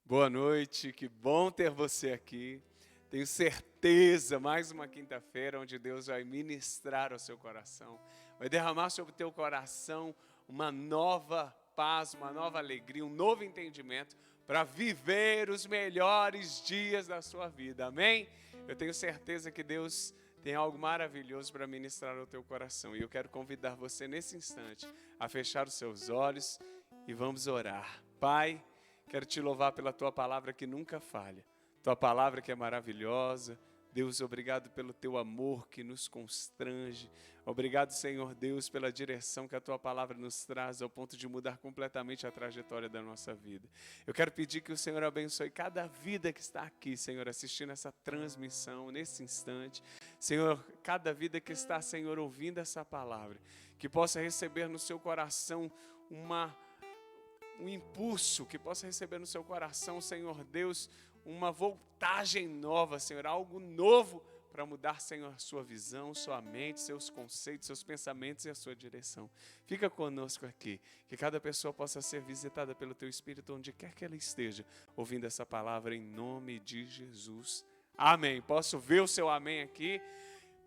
Boa noite, que bom ter você aqui. Tenho certeza, mais uma quinta-feira, onde Deus vai ministrar ao seu coração, vai derramar sobre o teu coração uma nova paz, uma nova alegria, um novo entendimento para viver os melhores dias da sua vida, amém? Eu tenho certeza que Deus tem algo maravilhoso para ministrar ao teu coração e eu quero convidar você nesse instante a fechar os seus olhos e vamos orar. Pai, quero te louvar pela tua palavra que nunca falha, tua palavra que é maravilhosa. Deus, obrigado pelo teu amor que nos constrange. Obrigado, Senhor Deus, pela direção que a tua palavra nos traz ao ponto de mudar completamente a trajetória da nossa vida. Eu quero pedir que o Senhor abençoe cada vida que está aqui, Senhor, assistindo essa transmissão nesse instante. Senhor, cada vida que está, Senhor, ouvindo essa palavra, que possa receber no seu coração um impulso, que possa receber no seu coração, Senhor Deus, uma voltagem nova, Senhor, algo novo para mudar, Senhor, a sua visão, sua mente, seus conceitos, seus pensamentos e a sua direção. Fica conosco aqui, que cada pessoa possa ser visitada pelo Teu Espírito, onde quer que ela esteja, ouvindo essa palavra em nome de Jesus. Amém. Posso ver o seu amém aqui?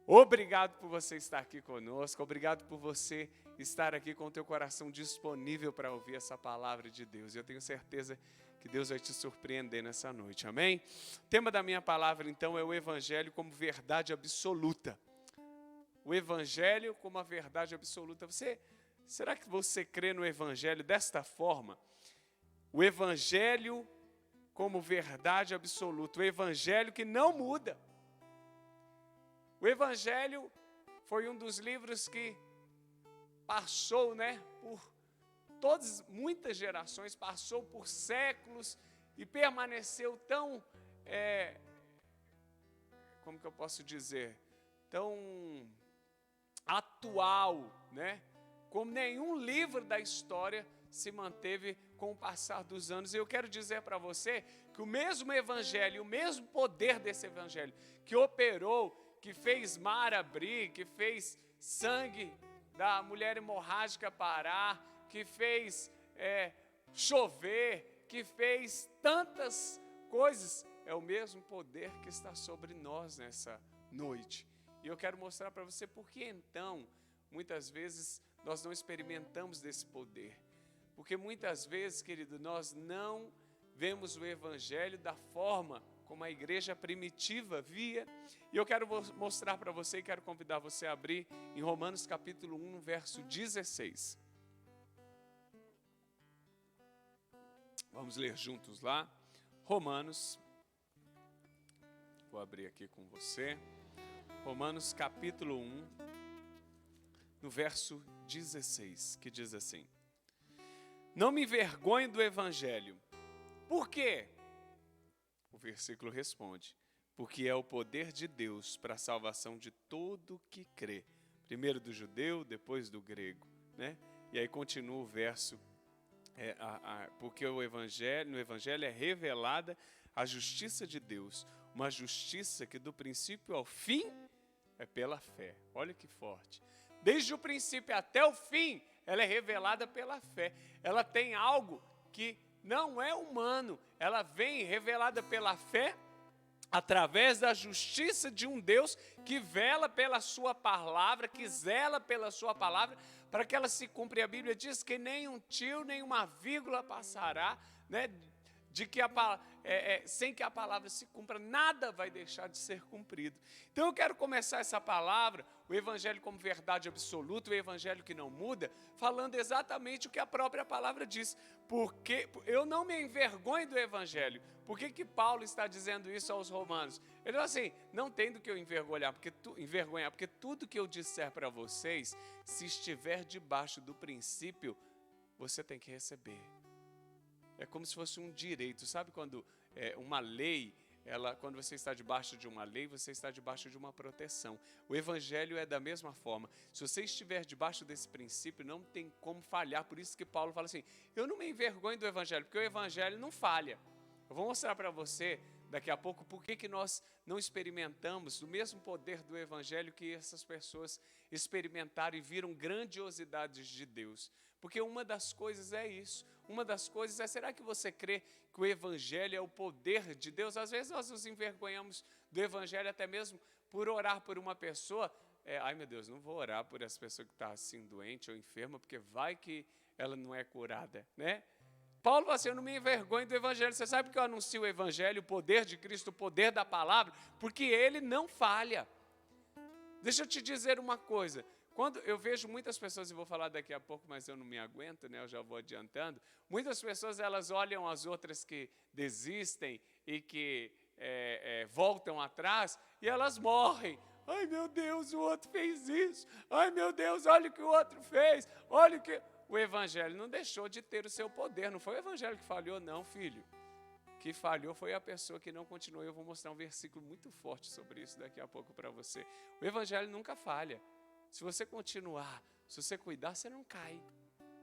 Obrigado por você estar aqui conosco, obrigado por você estar aqui com o teu coração disponível para ouvir essa palavra de Deus. Eu tenho certeza que Deus vai te surpreender nessa noite, amém? O tema da minha palavra, então, é o Evangelho como verdade absoluta. O Evangelho como a verdade absoluta. Será que você crê no Evangelho desta forma? O Evangelho como verdade absoluta, o Evangelho que não muda. O Evangelho foi um dos livros que passou, por muitas gerações, passou por séculos e permaneceu tão, como que eu posso dizer, tão atual, como nenhum livro da história se manteve com o passar dos anos. E eu quero dizer para você que o mesmo Evangelho, o mesmo poder desse Evangelho que operou, que fez mar abrir, que fez sangue da mulher hemorrágica parar, que fez chover, que fez tantas coisas, é o mesmo poder que está sobre nós nessa noite. E eu quero mostrar para você por que então, muitas vezes, nós não experimentamos desse poder. Porque muitas vezes, querido, nós não vemos o Evangelho da forma como a igreja primitiva via. E eu quero mostrar para você e quero convidar você a abrir em Romanos capítulo 1, verso 16. Vamos ler juntos lá. Romanos, vou abrir aqui com você. Romanos capítulo 1, no verso 16, que diz assim: Não me envergonhe do Evangelho. Por quê? O versículo responde: porque é o poder de Deus para a salvação de todo que crê. Primeiro do judeu, depois do grego, E aí continua o verso, porque no Evangelho é revelada a justiça de Deus, uma justiça que do princípio ao fim é pela fé. Olha que forte. Desde o princípio até o fim, ela é revelada pela fé. Ela tem algo que não é humano, ela vem revelada pela fé, através da justiça de um Deus que vela pela sua palavra, que zela pela sua palavra, para que ela se cumpra. E a Bíblia diz que nem um tio, nem uma vírgula passará, sem que a palavra se cumpra, nada vai deixar de ser cumprido. Então eu quero começar essa palavra, o Evangelho como verdade absoluta, o Evangelho que não muda, falando exatamente o que a própria palavra diz. Porque eu não me envergonho do Evangelho. Por que Paulo está dizendo isso aos romanos? Ele falou assim: não tem do que eu envergonhar, porque tudo que eu disser para vocês, se estiver debaixo do princípio, você tem que receber. É como se fosse um direito. Sabe quando uma lei, quando você está debaixo de uma lei, você está debaixo de uma proteção. O Evangelho é da mesma forma. Se você estiver debaixo desse princípio, não tem como falhar. Por isso que Paulo fala assim: eu não me envergonho do Evangelho, porque o Evangelho não falha. Eu vou mostrar para você daqui a pouco por que nós não experimentamos o mesmo poder do Evangelho que essas pessoas experimentaram e viram grandiosidades de Deus. Porque uma das coisas é isso. Uma das coisas é, será que você crê que o Evangelho é o poder de Deus? Às vezes nós nos envergonhamos do Evangelho até mesmo por orar por uma pessoa. Ai meu Deus, não vou orar por essa pessoa que está assim doente ou enferma, porque vai que ela não é curada, né? Paulo falou assim, eu não me envergonho do Evangelho. Você sabe que eu anuncio o Evangelho, o poder de Cristo, o poder da palavra, porque ele não falha. Deixa eu te dizer uma coisa. Quando eu vejo muitas pessoas, e vou falar daqui a pouco, mas eu não me aguento, né? Eu já vou adiantando. Muitas pessoas, elas olham as outras que desistem e que voltam atrás, e elas morrem. Ai, meu Deus, o outro fez isso. Ai, meu Deus, olha o que o outro fez. Olha o que... O Evangelho não deixou de ter o seu poder. Não foi o Evangelho que falhou, não, filho. O que falhou foi a pessoa que não continuou. Eu vou mostrar um versículo muito forte sobre isso daqui a pouco para você. O Evangelho nunca falha. Se você continuar, se você cuidar, você não cai.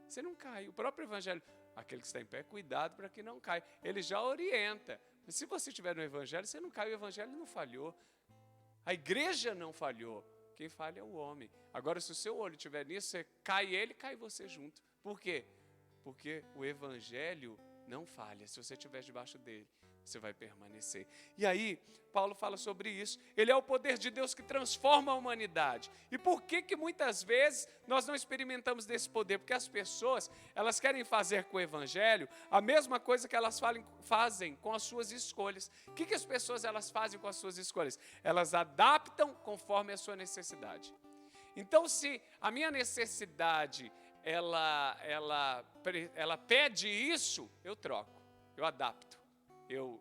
Você não cai. O próprio Evangelho, aquele que está em pé, cuidado para que não caia. Ele já orienta. Mas se você estiver no Evangelho, você não cai. O Evangelho não falhou. A igreja não falhou. Quem falha é o homem. Agora, se o seu olho estiver nisso, você cai ele, cai você junto. Por quê? Porque o Evangelho não falha. Se você estiver debaixo dele, você vai permanecer. E aí, Paulo fala sobre isso. Ele é o poder de Deus que transforma a humanidade. E por que muitas vezes nós não experimentamos desse poder? Porque as pessoas, elas querem fazer com o Evangelho a mesma coisa que elas fazem com as suas escolhas. O que as pessoas elas fazem com as suas escolhas? Elas adaptam conforme a sua necessidade. Então, se a minha necessidade, ela pede isso, eu troco, eu adapto. Eu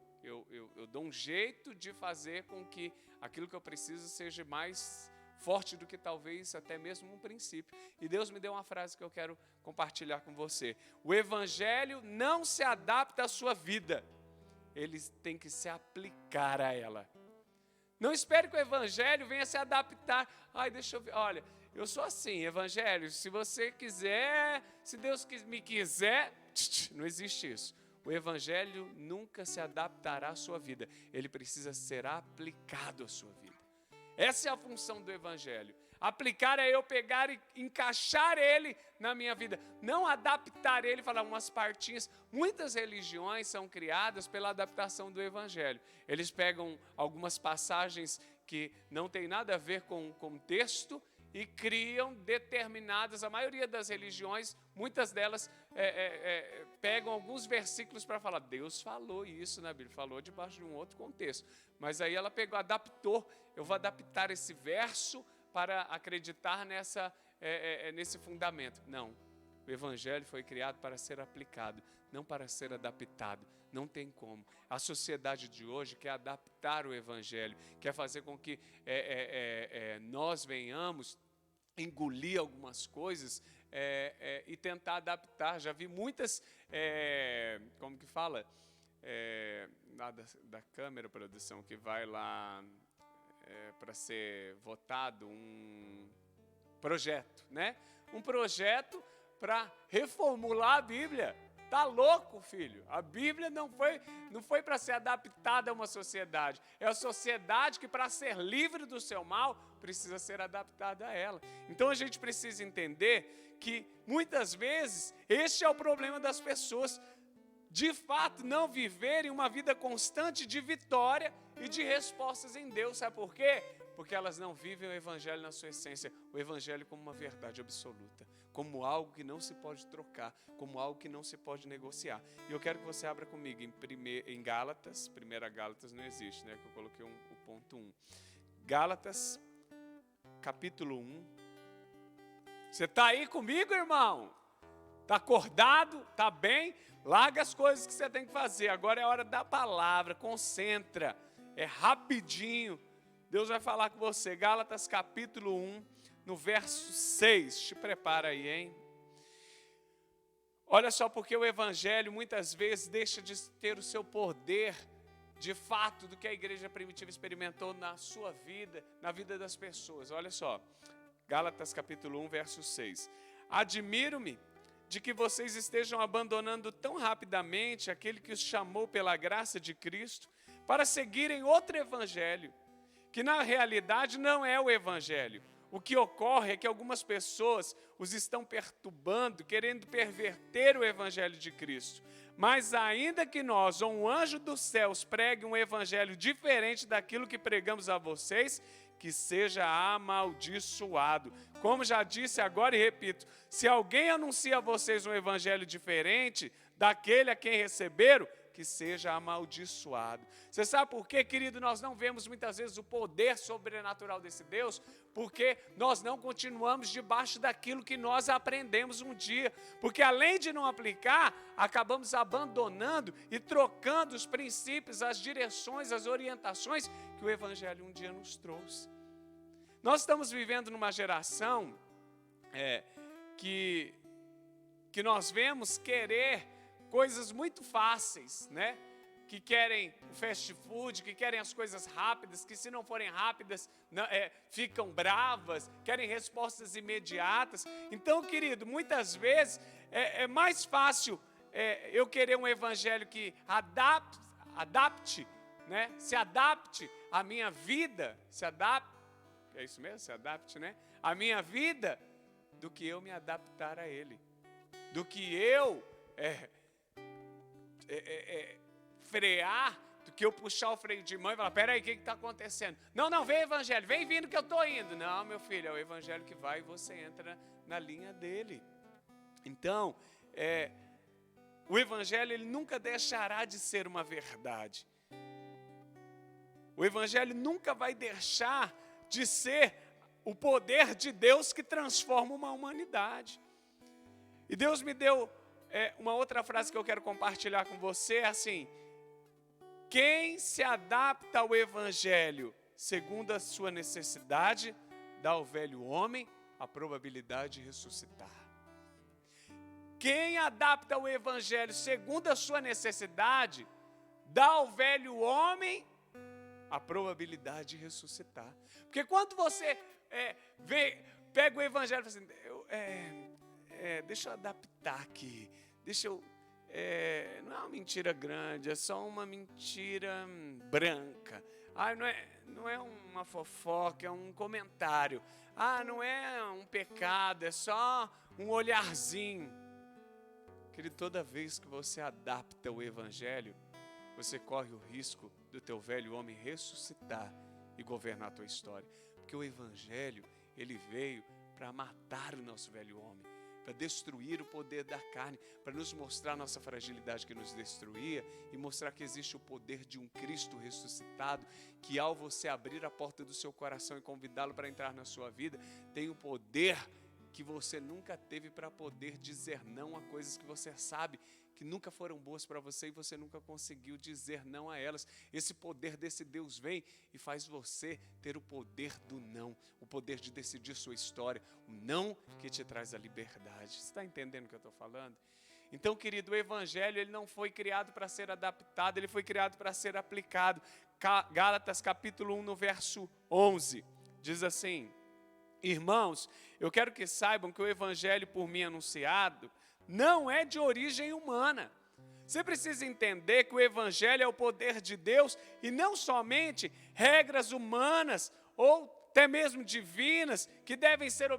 dou um jeito de fazer com que aquilo que eu preciso seja mais forte do que talvez até mesmo um princípio. E Deus me deu uma frase que eu quero compartilhar com você. O Evangelho não se adapta à sua vida. Ele tem que se aplicar a ela. Não espere que o Evangelho venha se adaptar. Ai, deixa eu ver. Olha, eu sou assim, Evangelho. Se você quiser, se Deus me quiser, não existe isso. O Evangelho nunca se adaptará à sua vida. Ele precisa ser aplicado à sua vida. Essa é a função do Evangelho. Aplicar é eu pegar e encaixar ele na minha vida. Não adaptar ele, falar umas partinhas. Muitas religiões são criadas pela adaptação do Evangelho. Eles pegam algumas passagens que não tem nada a ver com o contexto e criam determinadas, a maioria das religiões, muitas delas pegam alguns versículos para falar, Deus falou isso na Bíblia, falou debaixo de um outro contexto. Mas aí ela pegou, adaptou, eu vou adaptar esse verso para acreditar nesse fundamento. Não, o Evangelho foi criado para ser aplicado, não para ser adaptado. Não tem como. A sociedade de hoje quer adaptar o Evangelho, quer fazer com que nós venhamos engolir algumas coisas e tentar adaptar. Já vi muitas, como que fala? Da câmera, produção, que vai lá para ser votado um projeto, né? Um projeto para reformular a Bíblia. Tá louco, filho? A Bíblia não foi para ser adaptada a uma sociedade. É a sociedade que, para ser livre do seu mal, precisa ser adaptada a ela. Então a gente precisa entender que, muitas vezes, este é o problema das pessoas. De fato, não viverem uma vida constante de vitória e de respostas em Deus. Sabe por quê? Porque elas não vivem o Evangelho na sua essência. O Evangelho como uma verdade absoluta. Como algo que não se pode trocar, como algo que não se pode negociar. E eu quero que você abra comigo em Gálatas, 1 Gálatas não existe, né? Que eu coloquei o ponto 1. Gálatas, capítulo 1. Você está aí comigo, irmão? Está acordado? Está bem? Larga as coisas que você tem que fazer. Agora é hora da palavra, concentra. É rapidinho. Deus vai falar com você. Gálatas, capítulo 1. No verso 6, te prepara aí, hein? Olha só, porque o Evangelho muitas vezes deixa de ter o seu poder, de fato, do que a igreja primitiva experimentou na sua vida, na vida das pessoas. Olha só, Gálatas capítulo 1, verso 6. Admiro-me de que vocês estejam abandonando tão rapidamente aquele que os chamou pela graça de Cristo, para seguirem outro evangelho, que na realidade não é o evangelho. O que ocorre é que algumas pessoas os estão perturbando, querendo perverter o evangelho de Cristo. Mas ainda que nós, ou um anjo dos céus, pregue um evangelho diferente daquilo que pregamos a vocês, que seja amaldiçoado. Como já disse agora e repito, se alguém anuncia a vocês um evangelho diferente daquele a quem receberam, que seja amaldiçoado. Você sabe por quê, querido? Nós não vemos muitas vezes o poder sobrenatural desse Deus, porque nós não continuamos debaixo daquilo que nós aprendemos um dia. Porque além de não aplicar, acabamos abandonando e trocando os princípios, as direções, as orientações que o Evangelho um dia nos trouxe. Nós estamos vivendo numa geração que nós vemos querer coisas muito fáceis, né? Que querem o fast food, que querem as coisas rápidas, que se não forem rápidas, ficam bravas, querem respostas imediatas. Então, querido, muitas vezes é mais fácil eu querer um evangelho que adapte, né? Se adapte à minha vida, é isso mesmo? Se adapte, né? À minha vida, do que eu me adaptar a ele. Do que eu frear, do que eu puxar o freio de mão e falar, peraí, o que está acontecendo? Não, vem evangelho, vem vindo que eu estou indo. Não, meu filho, é o evangelho que vai e você entra na linha dele. Então, o evangelho ele nunca deixará de ser uma verdade. O evangelho nunca vai deixar de ser o poder de Deus que transforma uma humanidade. E Deus me deu uma outra frase que eu quero compartilhar com você, é assim: quem se adapta ao evangelho segundo a sua necessidade, dá ao velho homem a probabilidade de ressuscitar. Quem adapta o evangelho segundo a sua necessidade, dá ao velho homem a probabilidade de ressuscitar. Porque quando você pega o evangelho e fala assim, deixa eu adaptar aqui, não é uma mentira grande, é só uma mentira branca. Não é uma fofoca, é um comentário. Não é um pecado, é só um olharzinho. Querido, toda vez que você adapta o evangelho, você corre o risco do teu velho homem ressuscitar e governar a tua história. Porque o evangelho, ele veio para matar o nosso velho homem, para destruir o poder da carne, para nos mostrar a nossa fragilidade que nos destruía e mostrar que existe o poder de um Cristo ressuscitado, que ao você abrir a porta do seu coração e convidá-lo para entrar na sua vida, tem o poder que você nunca teve para poder dizer não a coisas que você sabe que nunca foram boas para você e você nunca conseguiu dizer não a elas. Esse poder desse Deus vem e faz você ter o poder do não, o poder de decidir sua história, o não que te traz a liberdade. Você está entendendo o que eu estou falando? Então, querido, o evangelho ele não foi criado para ser adaptado, ele foi criado para ser aplicado. Gálatas capítulo 1, no verso 11, diz assim: irmãos, eu quero que saibam que o evangelho por mim anunciado não é de origem humana. Você precisa entender que o evangelho é o poder de Deus e não somente regras humanas ou até mesmo divinas que devem ser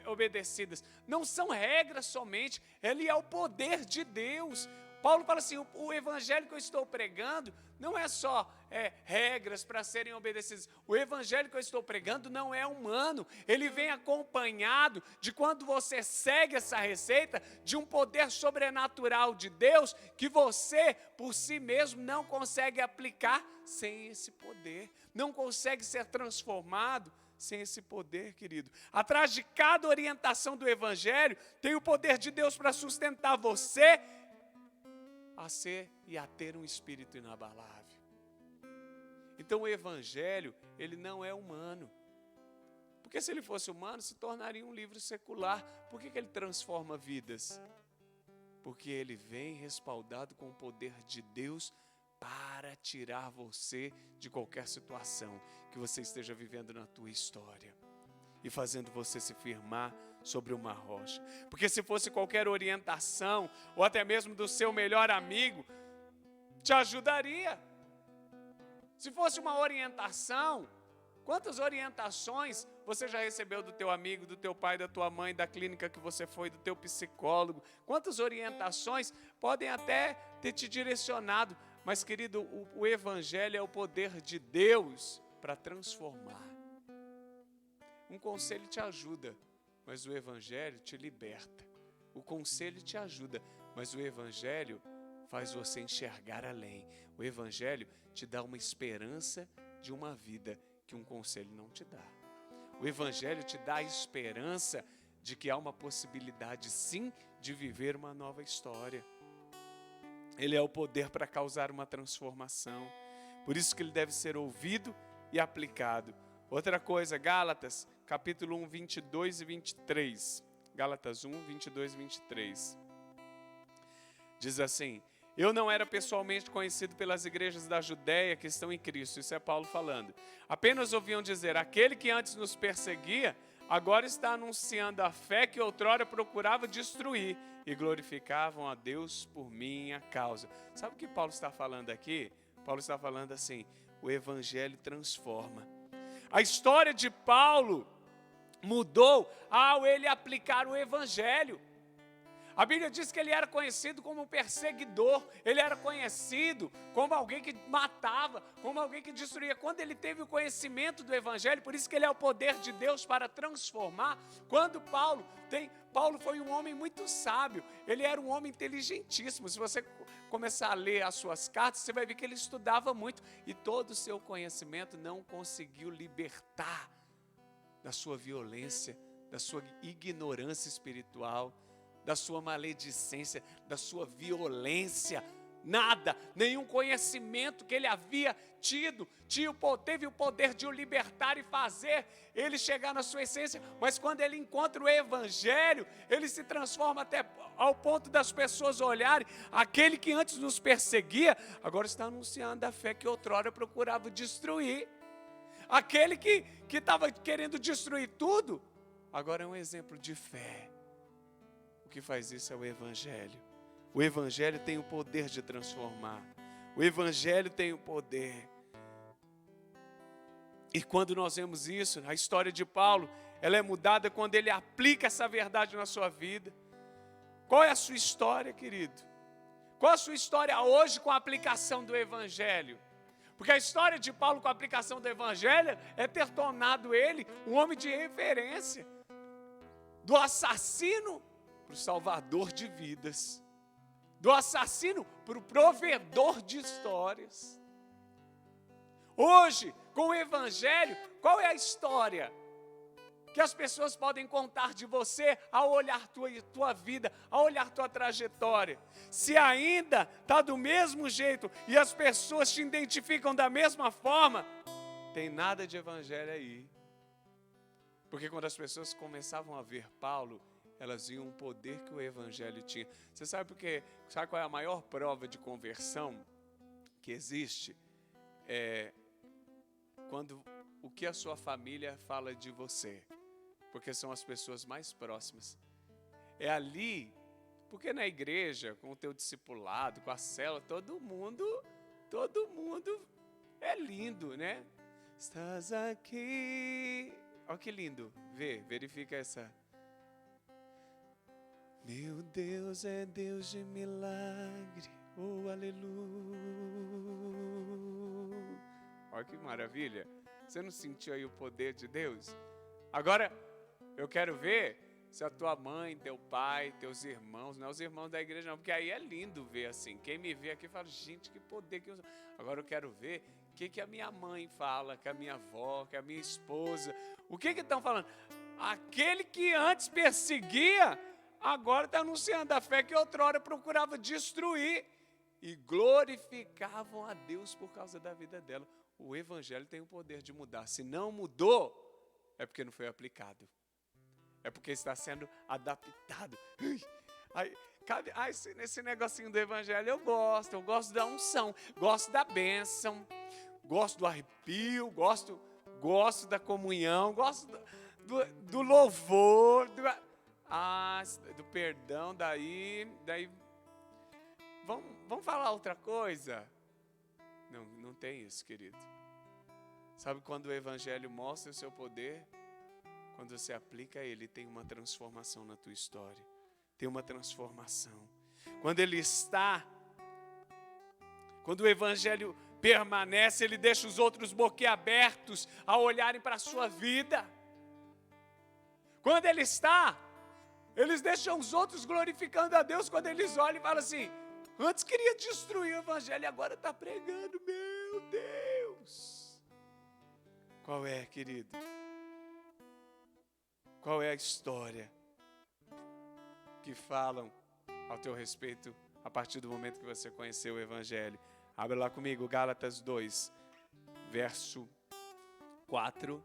obedecidas. Não são regras somente, ele é o poder de Deus. Paulo fala assim, o evangelho que eu estou pregando não é só regras para serem obedecidas. O evangelho que eu estou pregando não é humano. Ele vem acompanhado de quando você segue essa receita, de um poder sobrenatural de Deus, que você, por si mesmo, não consegue aplicar sem esse poder. Não consegue ser transformado sem esse poder, querido. Atrás de cada orientação do evangelho, tem o poder de Deus para sustentar você a ser e a ter um espírito inabalável. Então o evangelho, ele não é humano. Porque se ele fosse humano, se tornaria um livro secular. Por que ele transforma vidas? Porque ele vem respaldado com o poder de Deus para tirar você de qualquer situação que você esteja vivendo na tua história e fazendo você se firmar sobre uma rocha. Porque se fosse qualquer orientação, ou até mesmo do seu melhor amigo, te ajudaria. Se fosse uma orientação, quantas orientações você já recebeu do teu amigo, do teu pai, da tua mãe, da clínica que você foi, do teu psicólogo? Quantas orientações podem até ter te direcionado? Mas, querido, o Evangelho é o poder de Deus para transformar. Um conselho te ajuda, mas o Evangelho te liberta. O conselho te ajuda, mas o Evangelho faz você enxergar além. O Evangelho te dá uma esperança de uma vida que um conselho não te dá. O Evangelho te dá a esperança de que há uma possibilidade, sim, de viver uma nova história. Ele é o poder para causar uma transformação. Por isso que ele deve ser ouvido e aplicado. Outra coisa, Gálatas, capítulo 1, 22 e 23. Gálatas 1, 22 e 23. Diz assim: eu não era pessoalmente conhecido pelas igrejas da Judéia que estão em Cristo. Isso é Paulo falando. Apenas ouviam dizer, aquele que antes nos perseguia, agora está anunciando a fé que outrora procurava destruir, e glorificavam a Deus por minha causa. Sabe o que Paulo está falando aqui? Paulo está falando assim, o Evangelho transforma. A história de Paulo mudou ao ele aplicar o Evangelho. A Bíblia diz que ele era conhecido como um perseguidor, ele era conhecido como alguém que matava, como alguém que destruía. Quando ele teve o conhecimento do Evangelho, por isso que ele é o poder de Deus para transformar. Quando Paulo foi um homem muito sábio, ele era um homem inteligentíssimo. Se você começar a ler as suas cartas, você vai ver que ele estudava muito e todo o seu conhecimento não conseguiu libertar da sua violência, da sua ignorância espiritual, da sua maledicência, da sua violência, nada, nenhum conhecimento que ele havia tido, teve o poder de o libertar e fazer ele chegar na sua essência, mas quando ele encontra o Evangelho, ele se transforma até ao ponto das pessoas olharem, aquele que antes nos perseguia, agora está anunciando a fé que outrora procurava destruir, aquele que estava querendo destruir tudo, agora é um exemplo de fé. O que faz isso é o Evangelho. O Evangelho tem o poder de transformar. O Evangelho tem o poder. E quando nós vemos isso, a história de Paulo, ela é mudada quando ele aplica essa verdade na sua vida. Qual é a sua história, querido? Qual a sua história hoje com a aplicação do Evangelho? Porque a história de Paulo com a aplicação do Evangelho é ter tornado ele um homem de referência. Do assassino para o salvador de vidas, do assassino para o provedor de histórias. Hoje, com o Evangelho, qual é a história que as pessoas podem contar de você ao olhar tua vida, ao olhar tua trajetória? Se ainda está do mesmo jeito e as pessoas te identificam da mesma forma, tem nada de Evangelho aí. Porque quando as pessoas começavam a ver Paulo, elas viam o poder que o Evangelho tinha. Você sabe sabe qual é a maior prova de conversão que existe? Quando o que a sua família fala de você. Porque são as pessoas mais próximas. É ali, porque na igreja, com o teu discipulado, com a célula, todo mundo é lindo, né? Estás aqui. Olha que lindo. Verifica essa. Meu Deus é Deus de milagre, oh aleluia. Olha que maravilha. Você não sentiu aí o poder de Deus? Agora, eu quero ver se a tua mãe, teu pai, teus irmãos, não é os irmãos da igreja não, porque aí é lindo ver assim. Quem me vê aqui fala, gente, que poder que eu... Agora eu quero ver o que a minha mãe fala, que a minha avó, que a minha esposa. O que estão falando? Aquele que antes perseguia, agora está anunciando a fé que outrora procurava destruir. E glorificavam a Deus por causa da vida dela. O Evangelho tem o poder de mudar. Se não mudou, é porque não foi aplicado. É porque está sendo adaptado. Nesse negocinho do Evangelho eu gosto da unção, gosto da bênção, gosto do arrepio, gosto da comunhão, gosto do louvor, do perdão, daí vamos falar outra coisa? Não tem isso, querido. Sabe quando o evangelho mostra o seu poder? Quando você aplica ele, tem uma transformação na tua história. Tem uma transformação. Quando o evangelho permanece, ele deixa os outros boquiabertos a olharem para a sua vida. Quando ele está, eles deixam os outros glorificando a Deus. Quando eles olham e falam assim, antes queria destruir o evangelho e agora está pregando, meu Deus. Qual é, querido? Qual é a história que falam ao teu respeito a partir do momento que você conheceu o evangelho? Abre lá comigo, Gálatas 2, verso 4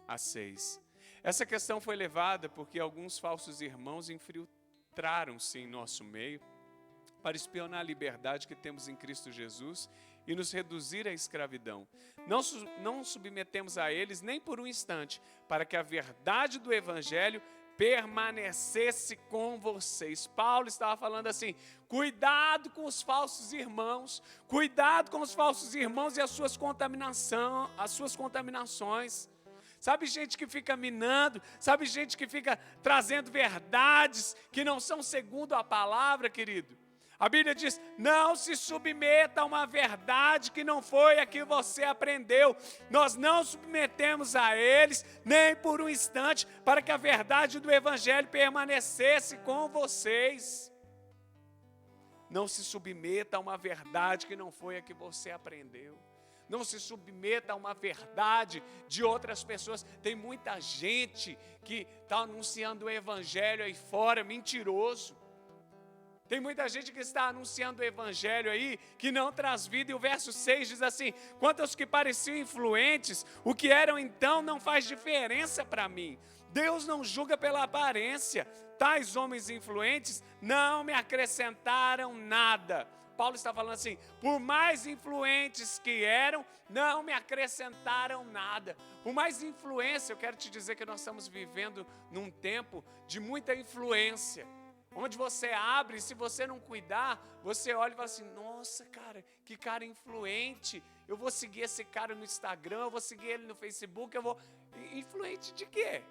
a 6. Essa questão foi levada porque alguns falsos irmãos infiltraram-se em nosso meio para espionar a liberdade que temos em Cristo Jesus e nos reduzir à escravidão. Não submetemos a eles nem por um instante, para que a verdade do evangelho permanecesse com vocês. Paulo estava falando assim, cuidado com os falsos irmãos, cuidado com os falsos irmãos e as suas contaminações. Sabe gente que fica minando, sabe gente que fica trazendo verdades que não são segundo a palavra, querido. A Bíblia diz, não se submeta a uma verdade que não foi a que você aprendeu. Nós não submetemos a eles, nem por um instante, para que a verdade do evangelho permanecesse com vocês. Não se submeta a uma verdade que não foi a que você aprendeu. Não se submeta a uma verdade de outras pessoas. Tem muita gente que está anunciando o evangelho aí fora, mentiroso. Tem muita gente que está anunciando o evangelho aí, que não traz vida. E o verso 6 diz assim, quanto aos que pareciam influentes, o que eram então não faz diferença para mim. Deus não julga pela aparência. Tais homens influentes não me acrescentaram nada. Paulo está falando assim, por mais influentes que eram, não me acrescentaram nada. Por mais influência, eu quero te dizer que nós estamos vivendo num tempo de muita influência. Onde você abre, se você não cuidar, você olha e fala assim, nossa cara, que cara influente, eu vou seguir esse cara no Instagram, eu vou seguir ele no Facebook, eu vou... Influente de quê?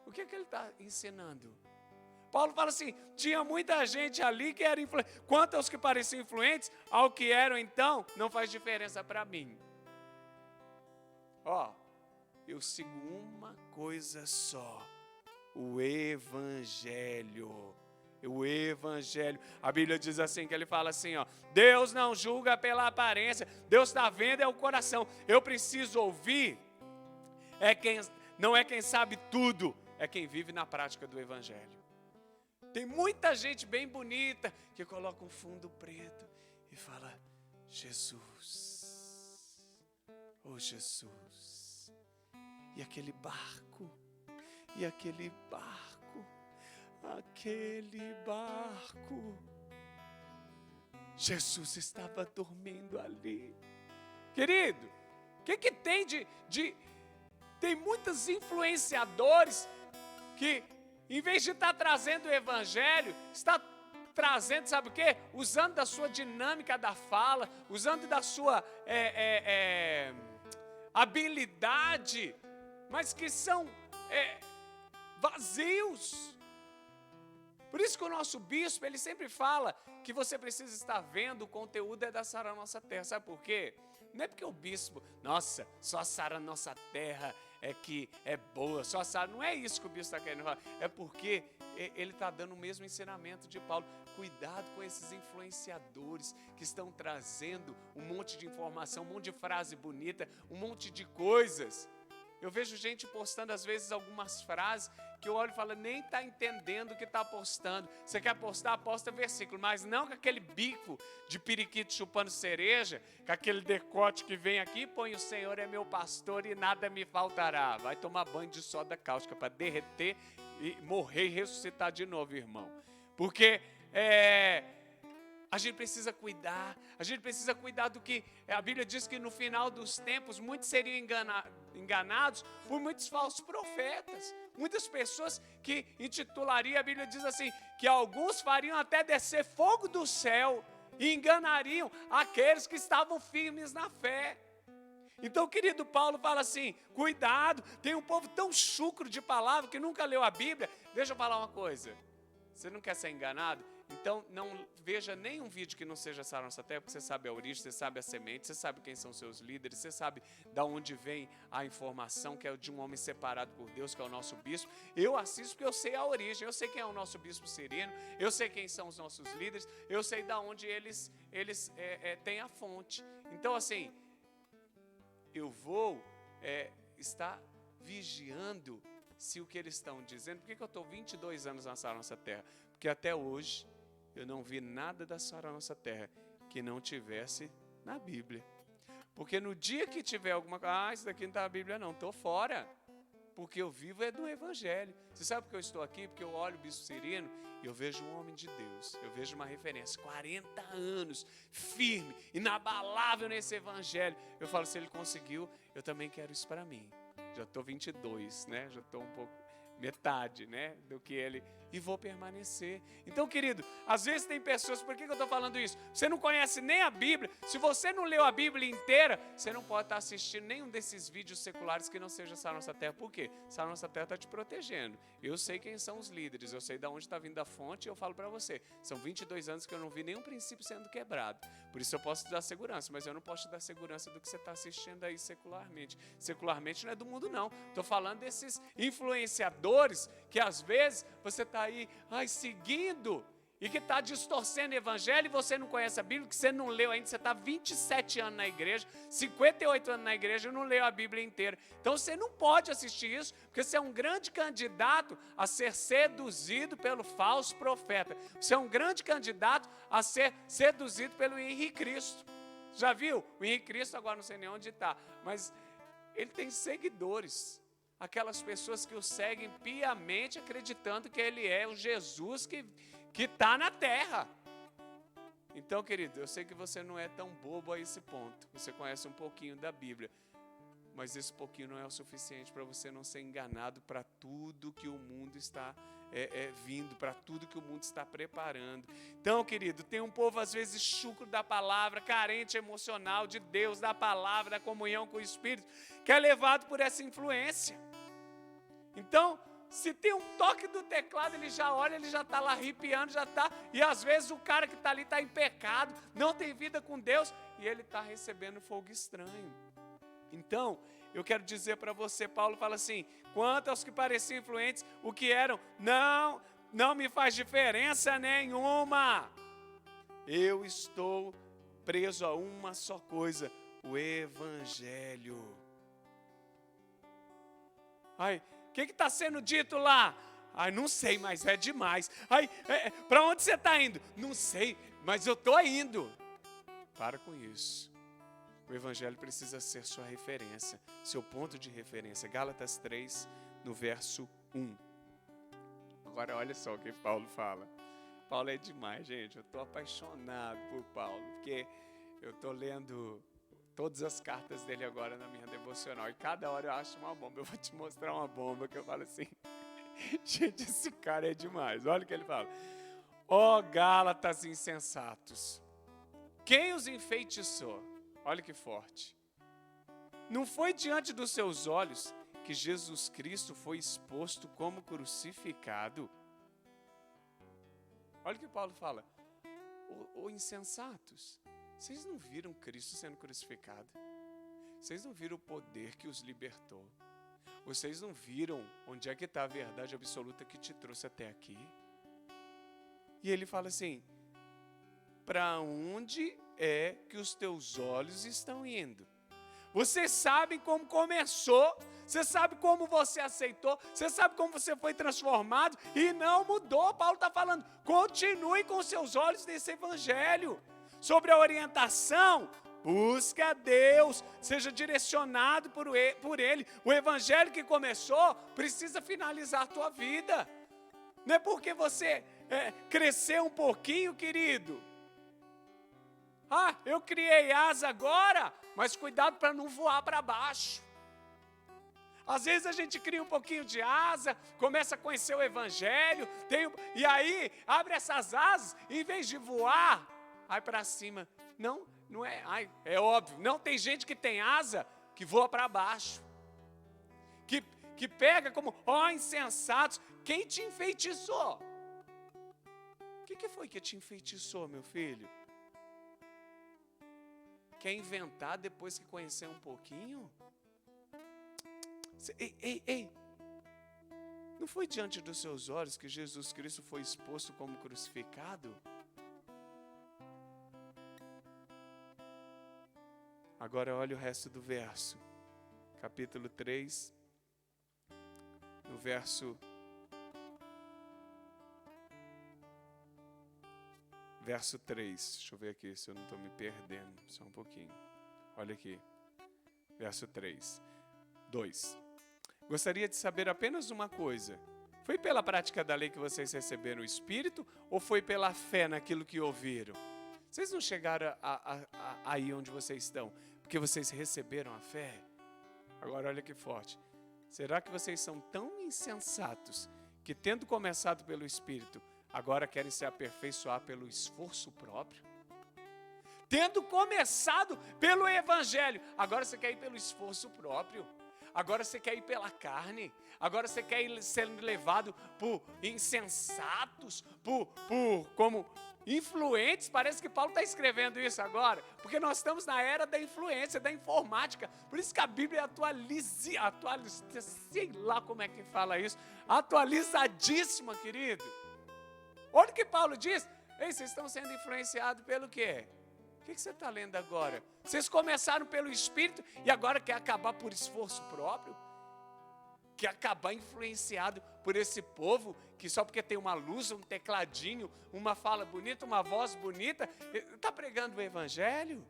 O que é que ele está ensinando? Paulo fala assim, tinha muita gente ali que era influente, quanto aos que pareciam influentes, ao que eram então, não faz diferença para mim. Eu sigo uma coisa só. O evangelho, a Bíblia diz assim, que ele fala assim, Deus não julga pela aparência, Deus está vendo é o coração. Eu preciso ouvir, não é quem sabe tudo, é quem vive na prática do evangelho. Tem muita gente bem bonita que coloca um fundo preto e fala, Jesus, oh Jesus, e aquele barco, Jesus estava dormindo ali. Querido, o que tem tem muitos influenciadores que, em vez de estar trazendo o evangelho, está trazendo, sabe o quê? Usando da sua dinâmica da fala, usando da sua habilidade, mas que são vazios. Por isso que o nosso bispo, ele sempre fala que você precisa estar vendo o conteúdo da Sara Nossa Terra. Sabe por quê? Não é porque o bispo, nossa, só a Sara Nossa Terra é que é boa, só a Sara, não é isso que o bispo está querendo falar. É porque ele está dando o mesmo ensinamento de Paulo. Cuidado com esses influenciadores que estão trazendo um monte de informação, um monte de frase bonita, um monte de coisas. Eu vejo gente postando às vezes algumas frases que eu olho e falo, nem está entendendo o que está postando. Você quer postar, posta versículo, mas não com aquele bico de periquito chupando cereja, com aquele decote que vem aqui, põe o Senhor é meu pastor e nada me faltará. Vai tomar banho de soda cáustica para derreter e morrer e ressuscitar de novo, irmão. Porque a gente precisa cuidar do que a Bíblia diz que no final dos tempos muitos seriam enganados por muitos falsos profetas. Muitas pessoas que intitulariam, a Bíblia diz assim, que alguns fariam até descer fogo do céu e enganariam aqueles que estavam firmes na fé. Então, querido, Paulo fala assim, cuidado, tem um povo tão chucro de palavra que nunca leu a Bíblia. Deixa eu falar uma coisa, você não quer ser enganado? Então, não veja nenhum vídeo que não seja Sara Nossa Terra, porque você sabe a origem, você sabe a semente, você sabe quem são seus líderes, você sabe de onde vem a informação, que é de um homem separado por Deus, que é o nosso bispo. Eu assisto porque eu sei a origem, eu sei quem é o nosso bispo Cirino, eu sei quem são os nossos líderes, eu sei de onde eles têm a fonte. Então, assim, eu vou estar vigiando se o que eles estão dizendo. Por que eu estou 22 anos na Sara Nossa Terra? Porque até hoje eu não vi nada da Sara Nossa Terra que não tivesse na Bíblia. Porque no dia que tiver alguma coisa, isso daqui não está na Bíblia não, estou fora. Porque eu vivo do Evangelho. Você sabe por que eu estou aqui? Porque eu olho o bispo Cirino e eu vejo um homem de Deus. Eu vejo uma referência, 40 anos, firme, inabalável nesse Evangelho. Eu falo, se ele conseguiu, eu também quero isso para mim. Já estou 22, né? Já estou um pouco, metade, né? Do que ele... E vou permanecer. Então, querido, às vezes tem pessoas, por que eu estou falando isso? Você não conhece nem a Bíblia. Se você não leu a Bíblia inteira, você não pode estar assistindo nenhum desses vídeos seculares que não seja Sara Nossa Terra. Por quê? Sara Nossa Terra está te protegendo. Eu sei quem são os líderes, eu sei de onde está vindo a fonte e eu falo para você. São 22 anos que eu não vi nenhum princípio sendo quebrado. Por isso eu posso te dar segurança, mas eu não posso te dar segurança do que você está assistindo aí secularmente. Secularmente não é do mundo, não. Estou falando desses influenciadores que às vezes você está aí, seguindo, e que está distorcendo o Evangelho, e você não conhece a Bíblia, que você não leu ainda, você está 27 anos na igreja, 58 anos na igreja e não leu a Bíblia inteira. Então você não pode assistir isso, porque você é um grande candidato a ser seduzido pelo falso profeta. Você é um grande candidato a ser seduzido pelo Henrique Cristo. Já viu? O Henrique Cristo, agora não sei nem onde está, mas ele tem seguidores. Aquelas pessoas que o seguem piamente, acreditando que ele é o Jesus que está na terra. Então, querido, eu sei que você não é tão bobo a esse ponto. Você conhece um pouquinho da Bíblia. Mas esse pouquinho não é o suficiente para você não ser enganado para tudo que o mundo está vindo, para tudo que o mundo está preparando. Então, querido, tem um povo às vezes chucro da palavra, carente emocional de Deus, da palavra, da comunhão com o Espírito, que é levado por essa influência. Então, se tem um toque do teclado, ele já olha, ele já está lá arrepiando, já está. E às vezes o cara que está ali está em pecado, não tem vida com Deus, e ele está recebendo fogo estranho. Então, eu quero dizer para você, Paulo fala assim, quanto aos que pareciam influentes, o que eram, não me faz diferença nenhuma. Eu estou preso a uma só coisa, o Evangelho. O que está sendo dito lá? Não sei, mas é demais. Para onde você está indo? Não sei, mas eu estou indo. Para com isso. O Evangelho precisa ser sua referência, seu ponto de referência. Gálatas 3, no verso 1. Agora olha só o que Paulo fala. Paulo é demais, gente. Eu estou apaixonado por Paulo, porque eu estou lendo todas as cartas dele agora na minha devocional. E cada hora eu acho uma bomba. Eu vou te mostrar uma bomba que eu falo assim. Gente, esse cara é demais. Olha o que ele fala. Ó Gálatas insensatos, quem os enfeitiçou? Olha que forte. Não foi diante dos seus olhos que Jesus Cristo foi exposto como crucificado? Olha o que Paulo fala. Ô insensatos, vocês não viram Cristo sendo crucificado? Vocês não viram o poder que os libertou? Vocês não viram onde é que está a verdade absoluta que te trouxe até aqui? E ele fala assim, para onde é que os teus olhos estão indo? Você sabe como começou, você sabe como você aceitou, você sabe como você foi transformado e não mudou. Paulo está falando, continue com seus olhos nesse Evangelho. Sobre a orientação, busque a Deus, seja direcionado por Ele. O Evangelho que começou precisa finalizar a tua vida. Não é porque você cresceu um pouquinho, querido. Eu criei asa agora, mas cuidado para não voar para baixo. Às vezes a gente cria um pouquinho de asa, começa a conhecer o Evangelho, e aí abre essas asas, em vez de voar, para cima. Não é óbvio. Não, tem gente que tem asa, que voa para baixo, que pega como, insensatos. Quem te enfeitiçou? O que foi que te enfeitiçou, meu filho? Quer inventar depois que conhecer um pouquinho? Ei! Não foi diante dos seus olhos que Jesus Cristo foi exposto como crucificado? Agora olha o resto do verso. Capítulo 3, no verso 3. Deixa eu ver aqui se eu não estou me perdendo. Só um pouquinho. Olha aqui. Verso 3. 2. Gostaria de saber apenas uma coisa. Foi pela prática da lei que vocês receberam o Espírito ou foi pela fé naquilo que ouviram? Vocês não chegaram aí onde vocês estão porque vocês receberam a fé? Agora olha que forte. Será que vocês são tão insensatos que, tendo começado pelo Espírito, agora querem se aperfeiçoar pelo esforço próprio? Tendo começado pelo Evangelho, agora você quer ir pelo esforço próprio? Agora você quer ir pela carne? Agora você quer ir sendo levado por insensatos, como influentes? Parece que Paulo está escrevendo isso agora, porque nós estamos na era da influência, da informática. Por isso que a Bíblia atualiza, sei lá como é que fala isso, atualizadíssima, querido. Olha o que Paulo diz. Ei, vocês estão sendo influenciados pelo quê? O que você está lendo agora? Vocês começaram pelo Espírito e agora quer acabar por esforço próprio? Quer acabar influenciado por esse povo que só porque tem uma luz, um tecladinho, uma fala bonita, uma voz bonita, está pregando o Evangelho?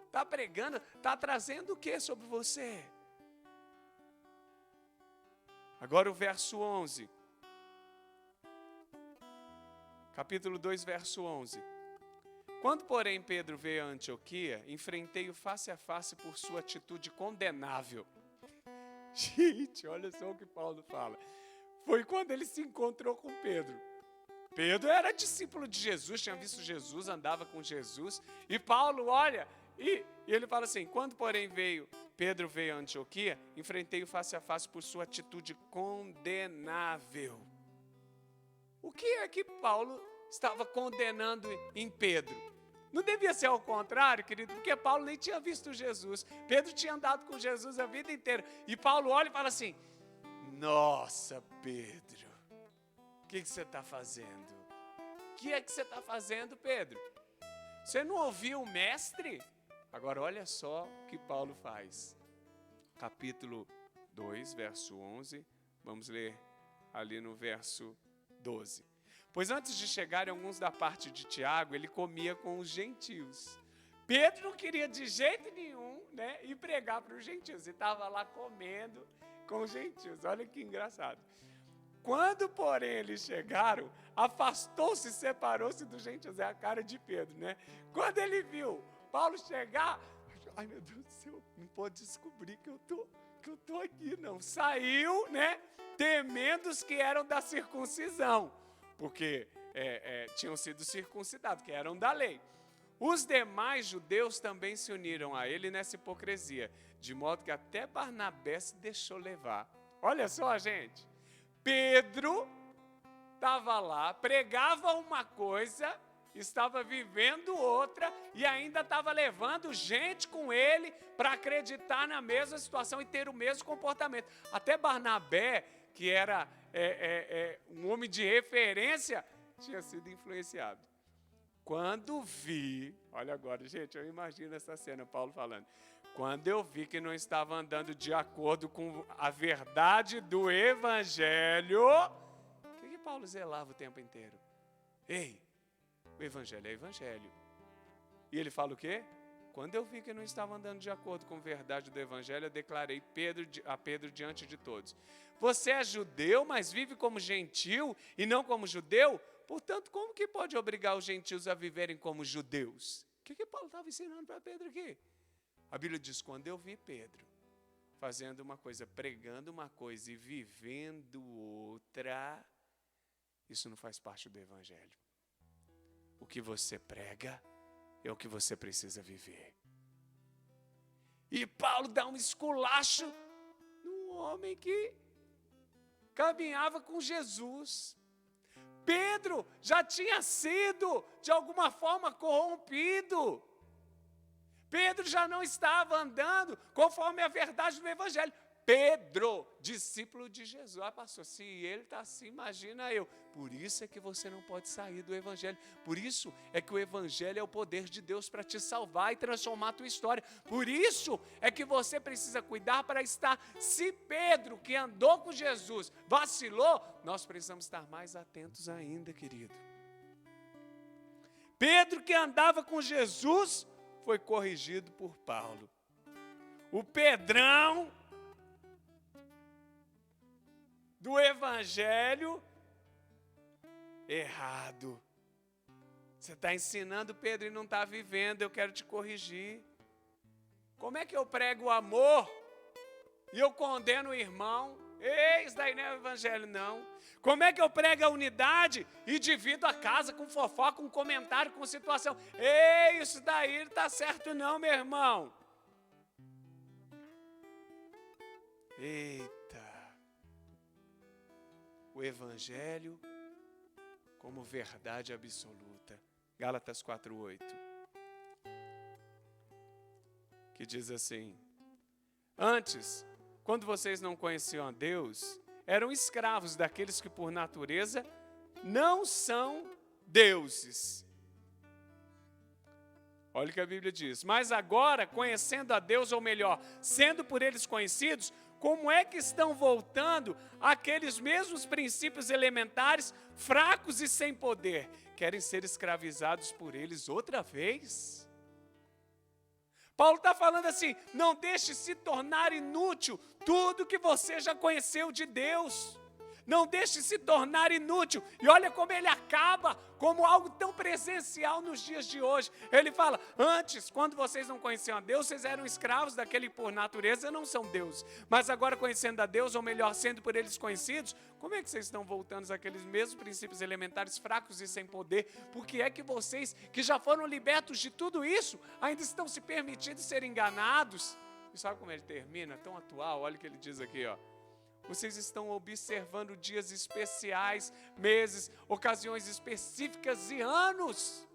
Está pregando, está trazendo o que sobre você? Agora o verso 11. Capítulo 2, verso 11. Quando, porém, Pedro veio a Antioquia, enfrentei-o face a face por sua atitude condenável. Gente, olha só o que Paulo fala. Foi quando ele se encontrou com Pedro. Pedro era discípulo de Jesus, tinha visto Jesus, andava com Jesus. E Paulo olha, e ele fala assim, quando, porém, Pedro veio a Antioquia, enfrentei-o face a face por sua atitude condenável. O que é que Paulo estava condenando em Pedro? Não devia ser ao contrário, querido, porque Paulo nem tinha visto Jesus. Pedro tinha andado com Jesus a vida inteira. E Paulo olha e fala assim, nossa, Pedro, o que você está fazendo? O que é que você está fazendo, Pedro? Você não ouviu o mestre? Agora olha só o que Paulo faz. Capítulo 2, verso 11. Vamos ler ali no verso 12. Pois antes de chegarem alguns da parte de Tiago, ele comia com os gentios. Pedro não queria de jeito nenhum, ir pregar para os gentios. Ele estava lá comendo com os gentios. Olha que engraçado. Quando, porém, eles chegaram, afastou-se e separou-se dos gentios. É a cara de Pedro, Quando ele viu Paulo chegar, ai meu Deus do céu, não pode descobrir que eu tô aqui, não. Saiu, temendo os que eram da circuncisão. Porque tinham sido circuncidados, que eram da lei. Os demais judeus também se uniram a ele nessa hipocrisia, de modo que até Barnabé se deixou levar. Olha só, gente, Pedro estava lá, pregava uma coisa, estava vivendo outra e ainda estava levando gente com ele para acreditar na mesma situação e ter o mesmo comportamento. Até Barnabé, que era um homem de referência, tinha sido influenciado. Quando vi, olha agora, gente, eu imagino essa cena, Paulo falando. Quando eu vi que não estava andando de acordo com a verdade do Evangelho, o que Paulo zelava o tempo inteiro? Ei, o Evangelho é Evangelho. E ele fala o quê? Quando eu vi que não estava andando de acordo com a verdade do Evangelho, eu declarei a Pedro diante de todos. Você é judeu, mas vive como gentil e não como judeu? Portanto, como que pode obrigar os gentios a viverem como judeus? O que Paulo estava ensinando para Pedro aqui? A Bíblia diz, quando eu vi Pedro fazendo uma coisa, pregando uma coisa e vivendo outra, isso não faz parte do Evangelho. O que você prega é o que você precisa viver. E Paulo dá um esculacho num homem que caminhava com Jesus. Pedro já tinha sido, de alguma forma, corrompido. Pedro já não estava andando conforme a verdade do Evangelho. Pedro, discípulo de Jesus. Ah, pastor, se ele está assim, imagina eu. Por isso é que você não pode sair do Evangelho. Por isso é que o Evangelho é o poder de Deus para te salvar e transformar a tua história. Por isso é que você precisa cuidar para estar. Se Pedro, que andou com Jesus, vacilou, nós precisamos estar mais atentos ainda, querido. Pedro, que andava com Jesus, foi corrigido por Paulo. O Pedrão do Evangelho errado. Você está ensinando, Pedro, e não está vivendo. Eu quero te corrigir. Como é que eu prego o amor e eu condeno o irmão? Isso daí não é o Evangelho, não. Como é que eu prego a unidade e divido a casa com fofoca, com comentário, com situação? Isso daí não está certo não, meu irmão. Eita. O Evangelho como verdade absoluta. Gálatas 4:8. Que diz assim: antes, quando vocês não conheciam a Deus, eram escravos daqueles que por natureza não são deuses. Olha o que a Bíblia diz. Mas agora, conhecendo a Deus, ou melhor, sendo por eles conhecidos, como é que estão voltando àqueles mesmos princípios elementares, fracos e sem poder? Querem ser escravizados por eles outra vez? Paulo está falando assim, não deixe se tornar inútil tudo que você já conheceu de Deus. Não deixe se tornar inútil. E olha como ele acaba, como algo tão presencial nos dias de hoje. Ele fala, antes, quando vocês não conheciam a Deus, vocês eram escravos daquele que por natureza não são deuses. Mas agora conhecendo a Deus, ou melhor, sendo por eles conhecidos, como é que vocês estão voltando àqueles mesmos princípios elementares fracos e sem poder? Porque é que vocês, que já foram libertos de tudo isso, ainda estão se permitindo ser enganados? E sabe como ele termina? Tão atual, olha o que ele diz aqui, ó. Vocês estão observando dias especiais, meses, ocasiões específicas e anos.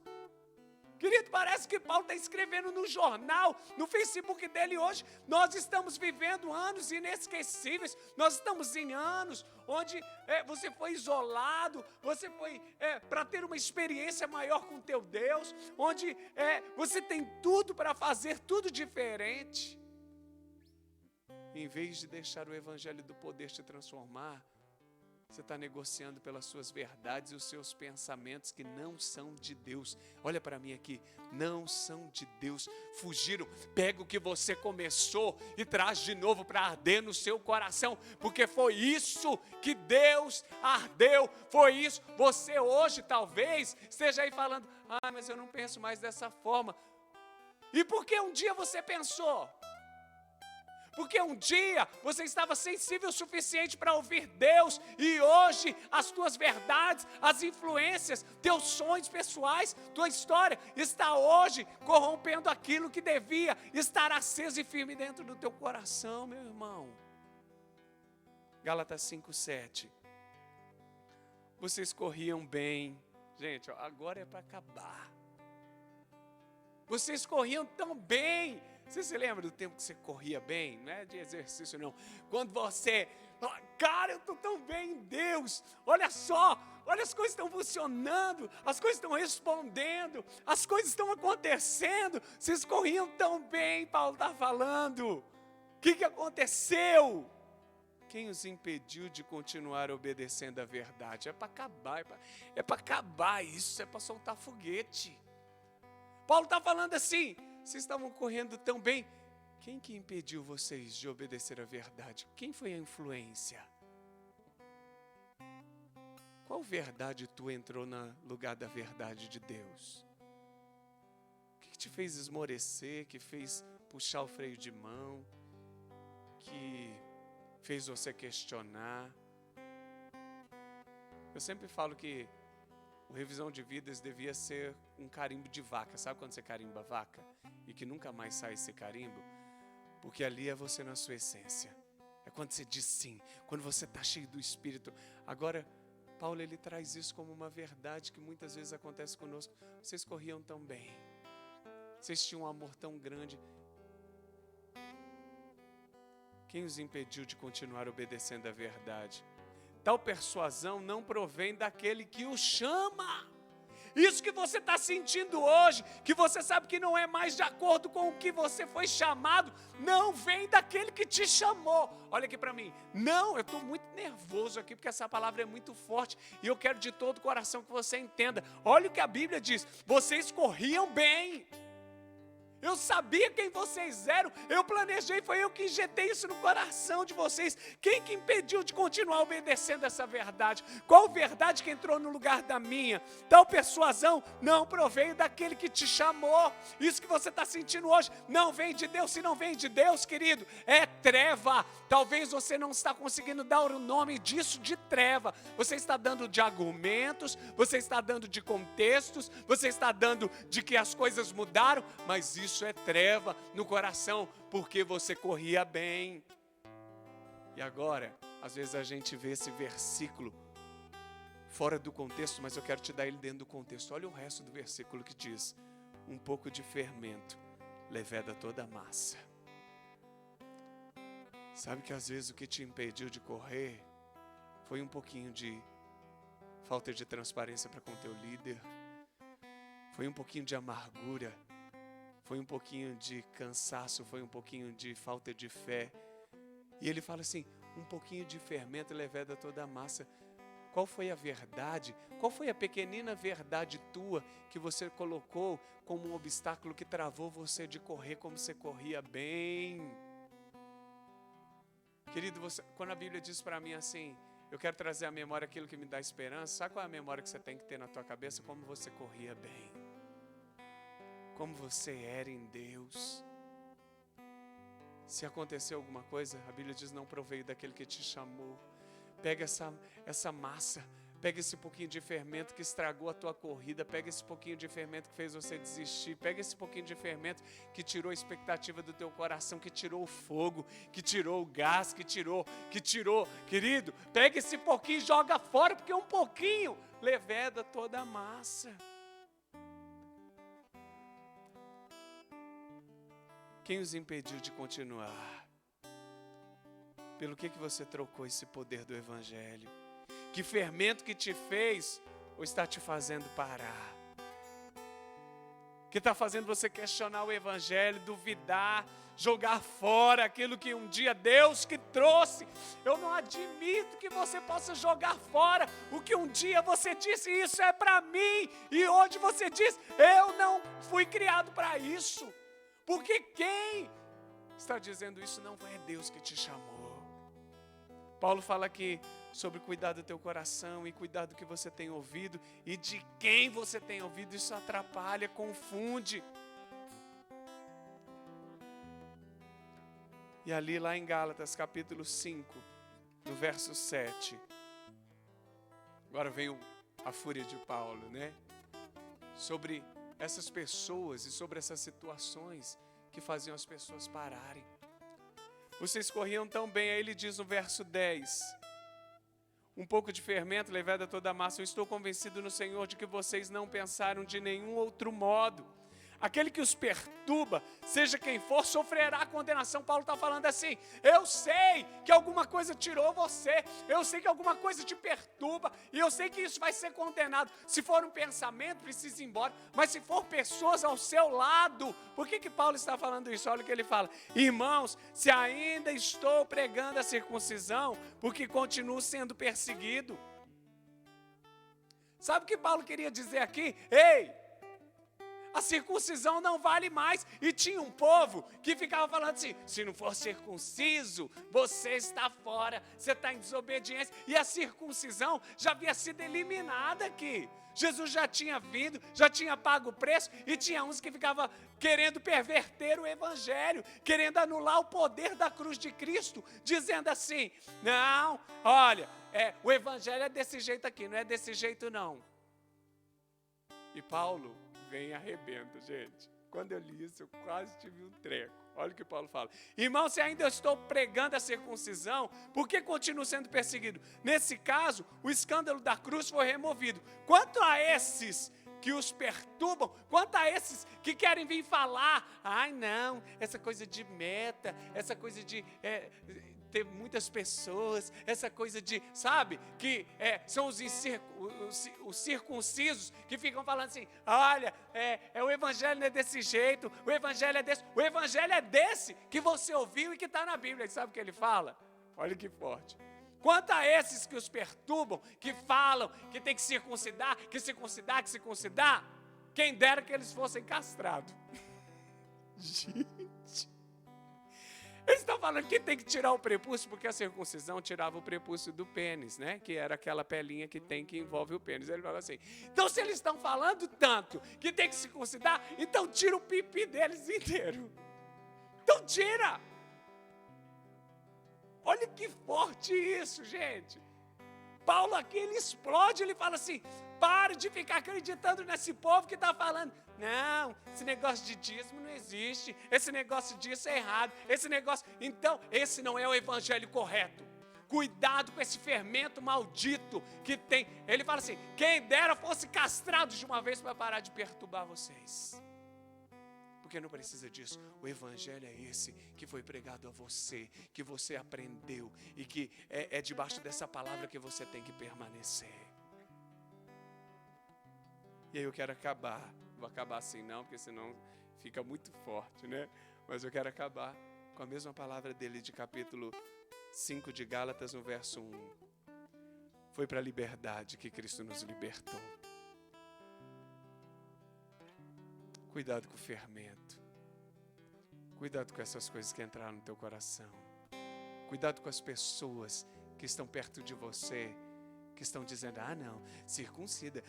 Querido, parece que Paulo está escrevendo no jornal, no Facebook dele hoje. Nós estamos vivendo anos inesquecíveis. Nós estamos em anos onde você foi isolado, você foi para ter uma experiência maior com teu Deus, onde você tem tudo para fazer tudo diferente. Em vez de deixar o Evangelho do poder te transformar, você está negociando pelas suas verdades e os seus pensamentos que não são de Deus. Olha para mim aqui, não são de Deus. Fugiram, pega o que você começou e traz de novo para arder no seu coração, porque foi isso que Deus ardeu, foi isso. Você hoje talvez esteja aí falando, mas eu não penso mais dessa forma. E por que um dia você pensou? Porque um dia você estava sensível o suficiente para ouvir Deus e hoje as tuas verdades, as influências, teus sonhos pessoais, tua história está hoje corrompendo aquilo que devia estar aceso e firme dentro do teu coração, meu irmão. Gálatas 5:7. Vocês corriam bem. Gente, agora é para acabar. Vocês corriam tão bem. Você se lembra do tempo que você corria bem? Não é de exercício, não. Quando você, cara, eu estou tão bem em Deus. Olha só, olha, as coisas estão funcionando, as coisas estão respondendo, as coisas estão acontecendo. Vocês corriam tão bem, Paulo está falando. O que aconteceu? Quem os impediu de continuar obedecendo à verdade? É para acabar, é para acabar isso, é para soltar foguete. Paulo está falando assim, vocês estavam correndo tão bem, quem que impediu vocês de obedecer à verdade? Quem foi a influência? Qual verdade tu entrou no lugar da verdade de Deus? O que te fez esmorecer, que fez puxar o freio de mão, que fez você questionar? Eu sempre falo que o revisão de vidas devia ser um carimbo de vaca. Sabe quando você carimba vaca? E que nunca mais sai esse carimbo? Porque ali é você na sua essência. É quando você diz sim, quando você está cheio do Espírito. Agora, Paulo ele traz isso como uma verdade que muitas vezes acontece conosco. Vocês corriam tão bem. Vocês tinham um amor tão grande. Quem os impediu de continuar obedecendo à verdade? Tal persuasão não provém daquele que o chama. Isso que você está sentindo hoje, que você sabe que não é mais de acordo com o que você foi chamado, não vem daquele que te chamou. Olha aqui para mim. Não, eu estou muito nervoso aqui, porque essa palavra é muito forte, e eu quero de todo o coração que você entenda. Olha o que a Bíblia diz, vocês corriam bem. Eu sabia quem vocês eram, eu planejei, foi eu que injetei isso no coração de vocês. Quem que impediu de continuar obedecendo essa verdade? Qual verdade que entrou no lugar da minha? Tal persuasão não proveio daquele que te chamou. Isso que você está sentindo hoje não vem de Deus. Se não vem de Deus, querido, é treva. Talvez você não está conseguindo dar o nome disso de treva. Você está dando de argumentos, você está dando de contextos, você está dando de que as coisas mudaram, mas isso é treva no coração, porque você corria bem. E agora, às vezes a gente vê esse versículo fora do contexto, mas eu quero te dar ele dentro do contexto. Olha o resto do versículo que diz: um pouco de fermento leveda toda a massa. Sabe que às vezes o que te impediu de correr foi um pouquinho de falta de transparência para com teu líder, foi um pouquinho de amargura, foi um pouquinho de cansaço, foi um pouquinho de falta de fé. E ele fala assim, um pouquinho de fermento leveda toda a massa. Qual foi a verdade? Qual foi a pequenina verdade tua que você colocou como um obstáculo que travou você de correr como você corria bem? Querido, quando a Bíblia diz para mim assim, eu quero trazer à memória aquilo que me dá esperança, sabe qual é a memória que você tem que ter na tua cabeça? Como você corria bem. Como você era em Deus. Se aconteceu alguma coisa, a Bíblia diz, não proveio daquele que te chamou. Pega essa massa, pega esse pouquinho de fermento que estragou a tua corrida, pega esse pouquinho de fermento que fez você desistir, pega esse pouquinho de fermento que tirou a expectativa do teu coração, que tirou o fogo, que tirou o gás, que tirou, querido, pega esse pouquinho e joga fora, porque um pouquinho leveda toda a massa. Quem os impediu de continuar? Pelo que você trocou esse poder do Evangelho? Que fermento que te fez ou está te fazendo parar? Que está fazendo você questionar o Evangelho, duvidar, jogar fora aquilo que um dia Deus que trouxe. Eu não admito que você possa jogar fora o que um dia você disse, isso é para mim. E hoje você diz, eu não fui criado para isso. Porque quem está dizendo isso não é Deus que te chamou. Paulo fala aqui sobre cuidar do teu coração e cuidar do que você tem ouvido e de quem você tem ouvido. Isso atrapalha, confunde. E ali lá em Gálatas capítulo 5, no verso 7. Agora vem a fúria de Paulo, né? Sobre essas pessoas e sobre essas situações que faziam as pessoas pararem. Vocês corriam tão bem, aí ele diz no verso 10, um pouco de fermento leveda toda a massa. Eu estou convencido no Senhor de que vocês não pensaram de nenhum outro modo. Aquele que os perturba, seja quem for, sofrerá condenação. Paulo está falando assim, eu sei que alguma coisa tirou você, eu sei que alguma coisa te perturba, e eu sei que isso vai ser condenado. Se for um pensamento, precisa ir embora, mas se for pessoas ao seu lado, por que Paulo está falando isso? Olha o que ele fala, irmãos, se ainda estou pregando a circuncisão, porque continuo sendo perseguido. Sabe o que Paulo queria dizer aqui? Ei! A circuncisão não vale mais. E tinha um povo que ficava falando assim, se não for circunciso, você está fora, você está em desobediência. E a circuncisão já havia sido eliminada aqui. Jesus já tinha vindo, já tinha pago o preço, e tinha uns que ficavam querendo perverter o Evangelho, querendo anular o poder da cruz de Cristo, dizendo assim, não, olha, o Evangelho é desse jeito aqui, não é desse jeito não. E Paulo vem e arrebenta, gente. Quando eu li isso, eu quase tive um treco. Olha o que Paulo fala. Irmão, se ainda estou pregando a circuncisão, por que continuo sendo perseguido? Nesse caso, o escândalo da cruz foi removido. Quanto a esses que os perturbam, quanto a esses que querem vir falar, ai não, essa coisa de meta, essa coisa de ter muitas pessoas, essa coisa de, sabe, que são os circuncisos que ficam falando assim, olha, o evangelho não é desse jeito, o evangelho é desse que você ouviu e que está na Bíblia. E sabe o que ele fala? Olha que forte. Quanto a esses que os perturbam, que falam que tem que circuncidar, quem dera que eles fossem castrados. Gente, eles estão falando que tem que tirar o prepúcio, porque a circuncisão tirava o prepúcio do pênis, né? Que era aquela pelinha que tem que envolve o pênis. Ele fala assim, então se eles estão falando tanto que tem que circuncidar, então tira o pipi deles inteiro. Então tira! Olha que forte isso, gente. Paulo aqui, ele explode, ele fala assim, pare de ficar acreditando nesse povo que está falando. Não, esse negócio de dízimo não existe, esse negócio disso é errado, então, esse não é o evangelho correto. Cuidado com esse fermento maldito que tem. Ele fala assim, quem dera fosse castrado de uma vez para parar de perturbar vocês. Porque não precisa disso. O evangelho é esse que foi pregado a você, que você aprendeu e que é debaixo dessa palavra que você tem que permanecer. E aí eu quero acabar. Não vou acabar assim não, porque senão fica muito forte, né? Mas eu quero acabar com a mesma palavra dele de capítulo 5 de Gálatas, no verso 1. Foi para a liberdade que Cristo nos libertou. Cuidado com o fermento. Cuidado com essas coisas que entraram no teu coração. Cuidado com as pessoas que estão perto de você, que estão dizendo, ah não, circuncida,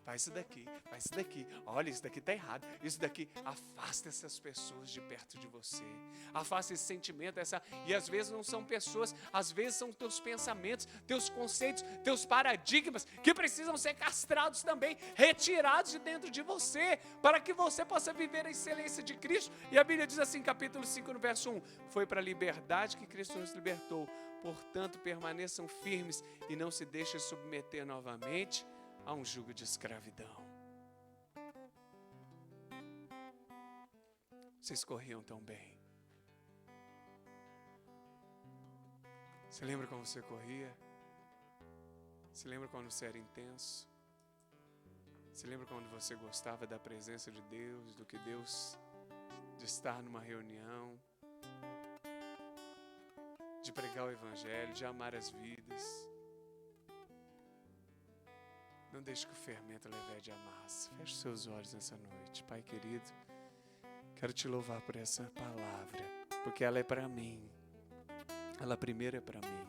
faz isso daqui, olha, isso daqui está errado, isso daqui, afasta essas pessoas de perto de você, afasta esse sentimento, e às vezes não são pessoas, às vezes são teus pensamentos, teus conceitos, teus paradigmas, que precisam ser castrados também, retirados de dentro de você, para que você possa viver a excelência de Cristo. E a Bíblia diz assim, capítulo 5, no verso 1, foi para a liberdade que Cristo nos libertou. Portanto, permaneçam firmes e não se deixem submeter novamente a um jugo de escravidão. Vocês corriam tão bem. Você lembra como você corria? Você lembra quando você era intenso? Você lembra quando você gostava da presença de Deus, do que Deus, de estar numa reunião, de pregar o evangelho, de amar as vidas? Não deixe que o fermento levede a massa. Feche seus olhos nessa noite. Pai querido, quero te louvar por essa palavra, porque ela é para mim. Ela primeiro é para mim.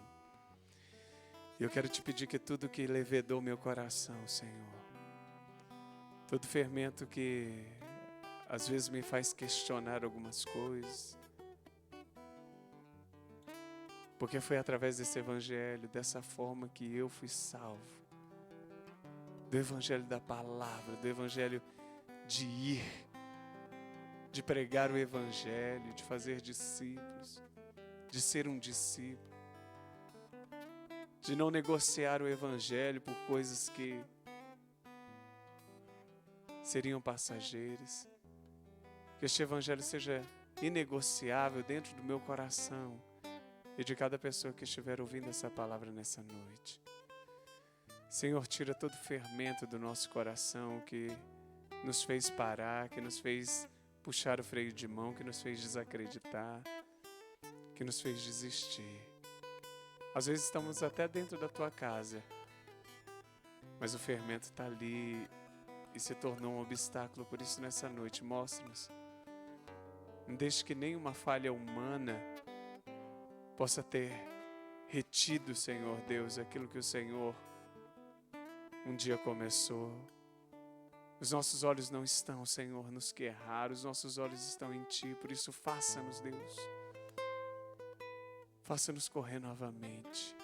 E eu quero te pedir que tudo que levedou meu coração, Senhor, todo fermento que às vezes me faz questionar algumas coisas, porque foi através desse evangelho, dessa forma que eu fui salvo. Do evangelho da palavra, do evangelho de ir, de pregar o evangelho, de fazer discípulos, de ser um discípulo, de não negociar o evangelho por coisas que seriam passageiras. Que este evangelho seja inegociável dentro do meu coração e de cada pessoa que estiver ouvindo essa palavra nessa noite. Senhor, tira todo o fermento do nosso coração que nos fez parar, que nos fez puxar o freio de mão, que nos fez desacreditar, que nos fez desistir. Às vezes estamos até dentro da tua casa, mas o fermento está ali e se tornou um obstáculo. Por isso, nessa noite, mostra-nos. Não deixe que nenhuma falha humana possa ter retido, Senhor Deus, aquilo que o Senhor um dia começou. Os nossos olhos não estão, Senhor, nos que errar, os nossos olhos estão em Ti. Por isso, faça-nos, Deus. Faça-nos correr novamente,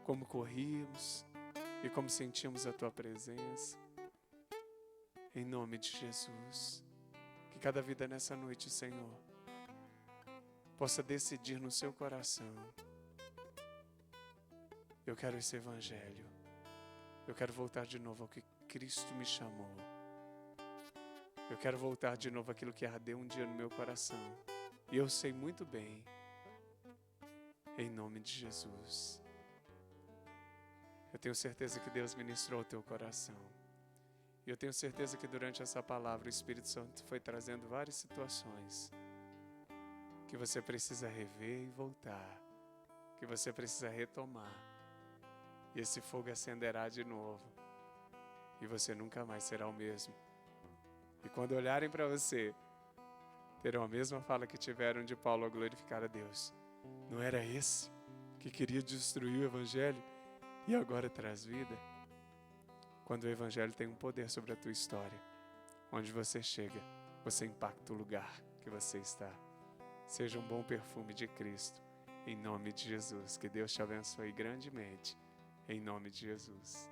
como corríamos e como sentimos a Tua presença. Em nome de Jesus. Que cada vida nessa noite, Senhor, possa decidir no seu coração: eu quero esse evangelho. Eu quero voltar de novo ao que Cristo me chamou. Eu quero voltar de novo àquilo que ardeu um dia no meu coração. E eu sei muito bem, em nome de Jesus. Eu tenho certeza que Deus ministrou o teu coração. E eu tenho certeza que durante essa palavra o Espírito Santo foi trazendo várias situações que você precisa rever e voltar, que você precisa retomar. E esse fogo acenderá de novo. E você nunca mais será o mesmo. E quando olharem para você, terão a mesma fala que tiveram de Paulo a glorificar a Deus. Não era esse que queria destruir o Evangelho e agora traz vida? Quando o Evangelho tem um poder sobre a tua história, onde você chega, você impacta o lugar que você está. Seja um bom perfume de Cristo, em nome de Jesus. Que Deus te abençoe grandemente, em nome de Jesus.